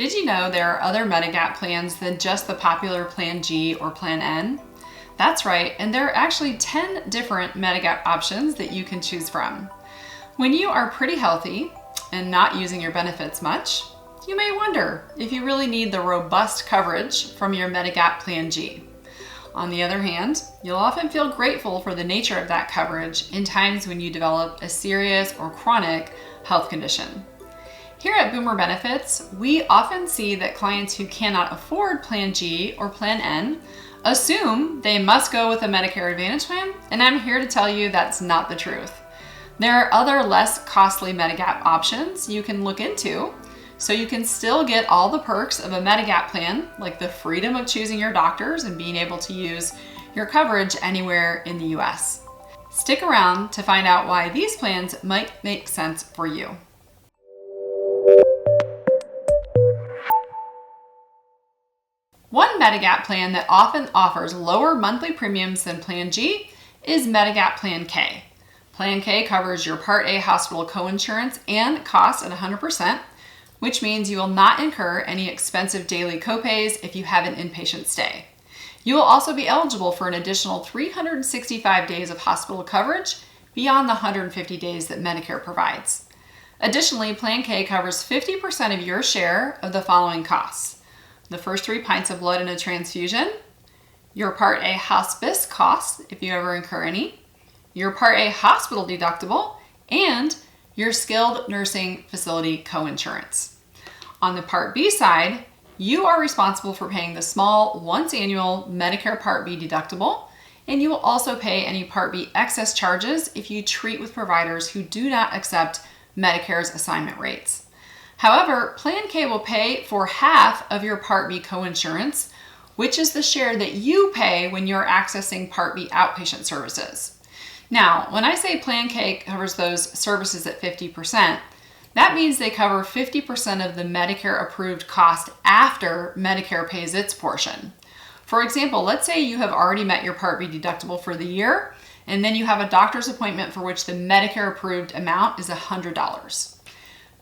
Did you know there are other Medigap plans than just the popular Plan G or Plan N? That's right, and there are actually 10 different Medigap options that you can choose from. When you are pretty healthy and not using your benefits much, you may wonder if you really need the robust coverage from your Medigap Plan G. On the other hand, you'll often feel grateful for the nature of that coverage in times when you develop a serious or chronic health condition. Here at Boomer Benefits, we often see that clients who cannot afford Plan G or Plan N assume they must go with a Medicare Advantage plan, and I'm here to tell you that's not the truth. There are other less costly Medigap options you can look into, so you can still get all the perks of a Medigap plan, like the freedom of choosing your doctors and being able to use your coverage anywhere in the US. Stick around to find out why these plans might make sense for you. One Medigap plan that often offers lower monthly premiums than Plan G is Medigap Plan K. Plan K covers your Part A hospital coinsurance and costs at 100%, which means you will not incur any expensive daily copays if you have an inpatient stay. You will also be eligible for an additional 365 days of hospital coverage beyond the 150 days that Medicare provides. Additionally, Plan K covers 50% of your share of the following costs: the first 3 pints of blood in a transfusion, your Part A hospice costs if you ever incur any, your Part A hospital deductible, and your skilled nursing facility coinsurance. On the Part B side, you are responsible for paying the small once annual Medicare Part B deductible, and you will also pay any Part B excess charges if you treat with providers who do not accept Medicare's assignment rates. However, Plan K will pay for half of your Part B coinsurance, which is the share that you pay when you're accessing Part B outpatient services. Now, when I say Plan K covers those services at 50%, that means they cover 50% of the Medicare approved cost after Medicare pays its portion. For example, let's say you have already met your Part B deductible for the year, and then you have a doctor's appointment for which the Medicare approved amount is $100.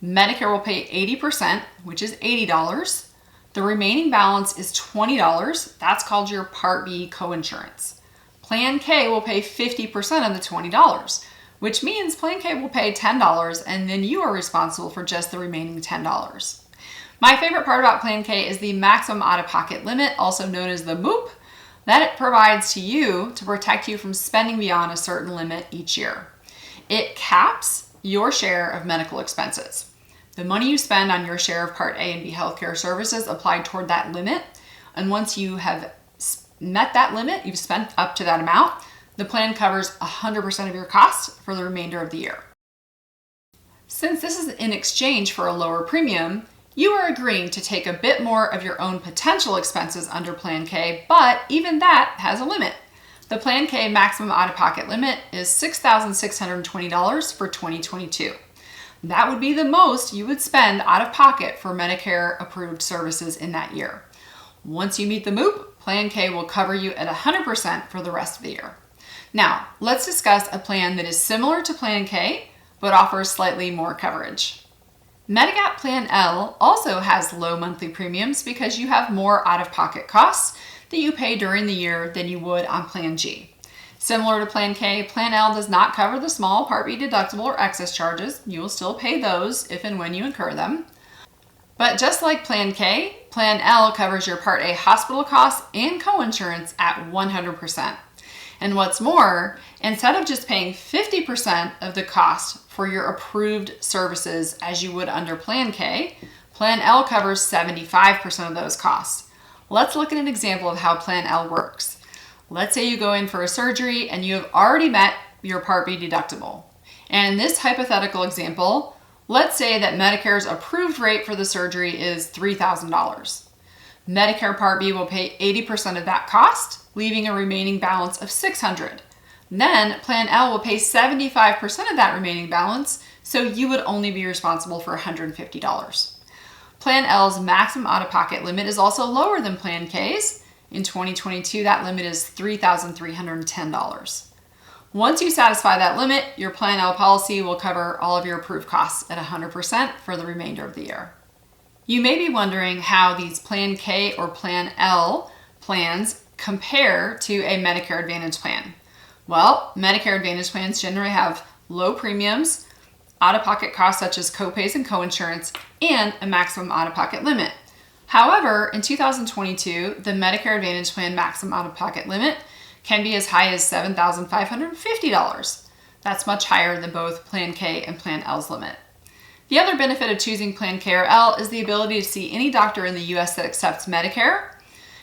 Medicare will pay 80%, which is $80. The remaining balance is $20. That's called your Part B coinsurance. Plan K will pay 50% of the $20, which means Plan K will pay $10, and then you are responsible for just the remaining $10. My favorite part about Plan K is the maximum out-of-pocket limit, also known as the MOOP, that it provides to you to protect you from spending beyond a certain limit each year. It caps your share of medical expenses. The money you spend on your share of Part A and B healthcare services apply toward that limit, and once you have met that limit, you've spent up to that amount, the plan covers 100% of your costs for the remainder of the year. Since this is in exchange for a lower premium, you are agreeing to take a bit more of your own potential expenses under Plan K, but even that has a limit. The Plan K maximum out-of-pocket limit is $6,620 for 2022. That would be the most you would spend out of pocket for Medicare approved services in that year. Once you meet the MOOP, Plan K will cover you at 100% for the rest of the year. Now, let's discuss a plan that is similar to Plan K, but offers slightly more coverage. Medigap Plan L also has low monthly premiums because you have more out-of-pocket costs that you pay during the year than you would on Plan G. Similar to Plan K, Plan L does not cover the small Part B deductible or excess charges. You will still pay those if and when you incur them. But just like Plan K, Plan L covers your Part A hospital costs and coinsurance at 100%. And what's more, instead of just paying 50% of the cost for your approved services as you would under Plan K, Plan L covers 75% of those costs. Let's look at an example of how Plan L works. Let's say you go in for a surgery and you have already met your Part B deductible. And in this hypothetical example, let's say that Medicare's approved rate for the surgery is $3,000. Medicare Part B will pay 80% of that cost, leaving a remaining balance of $600. Then Plan L will pay 75% of that remaining balance, so you would only be responsible for $150. Plan L's maximum out-of-pocket limit is also lower than Plan K's. In 2022, that limit is $3,310. Once you satisfy that limit, your Plan L policy will cover all of your approved costs at 100% for the remainder of the year. You may be wondering how these Plan K or Plan L plans compare to a Medicare Advantage plan. Well, Medicare Advantage plans generally have low premiums, out-of-pocket costs such as copays and coinsurance, and a maximum out-of-pocket limit. However, in 2022, the Medicare Advantage plan maximum out-of-pocket limit can be as high as $7,550. That's much higher than both Plan K and Plan L's limit. The other benefit of choosing Plan K or L is the ability to see any doctor in the U.S. that accepts Medicare.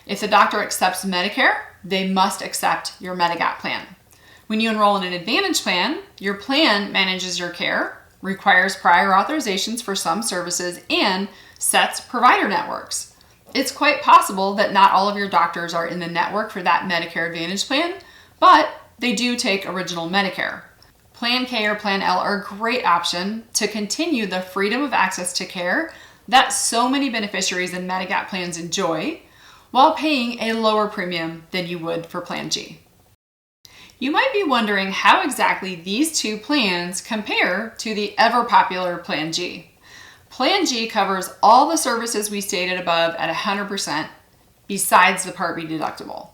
If the doctor accepts Medicare, they must accept your Medigap plan. When you enroll in an Advantage plan, your plan manages your care, requires prior authorizations for some services, and sets provider networks. It's quite possible that not all of your doctors are in the network for that Medicare Advantage plan, but they do take original Medicare. Plan K or Plan L are a great option to continue the freedom of access to care that so many beneficiaries in Medigap plans enjoy, while paying a lower premium than you would for Plan G. You might be wondering how exactly these two plans compare to the ever-popular Plan G. Plan G covers all the services we stated above at 100% besides the Part B deductible.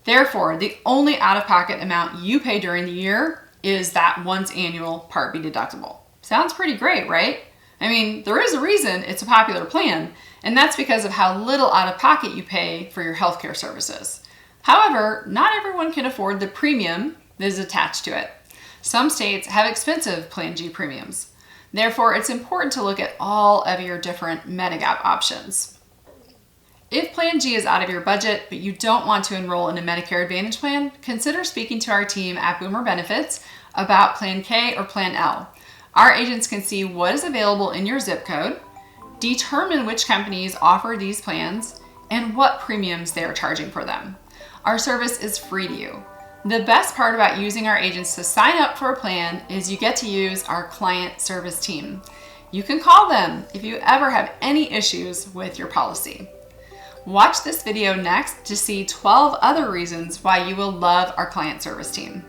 Therefore, the only out-of-pocket amount you pay during the year is that once annual Part B deductible. Sounds pretty great, right? I mean, there is a reason it's a popular plan, and that's because of how little out-of-pocket you pay for your healthcare services. However, not everyone can afford the premium that is attached to it. Some states have expensive Plan G premiums. Therefore, it's important to look at all of your different Medigap options. If Plan G is out of your budget, but you don't want to enroll in a Medicare Advantage plan, consider speaking to our team at Boomer Benefits about Plan K or Plan L. Our agents can see what is available in your zip code, determine which companies offer these plans, and what premiums they are charging for them. Our service is free to you. The best part about using our agents to sign up for a plan is you get to use our client service team. You can call them if you ever have any issues with your policy. Watch this video next to see 12 other reasons why you will love our client service team.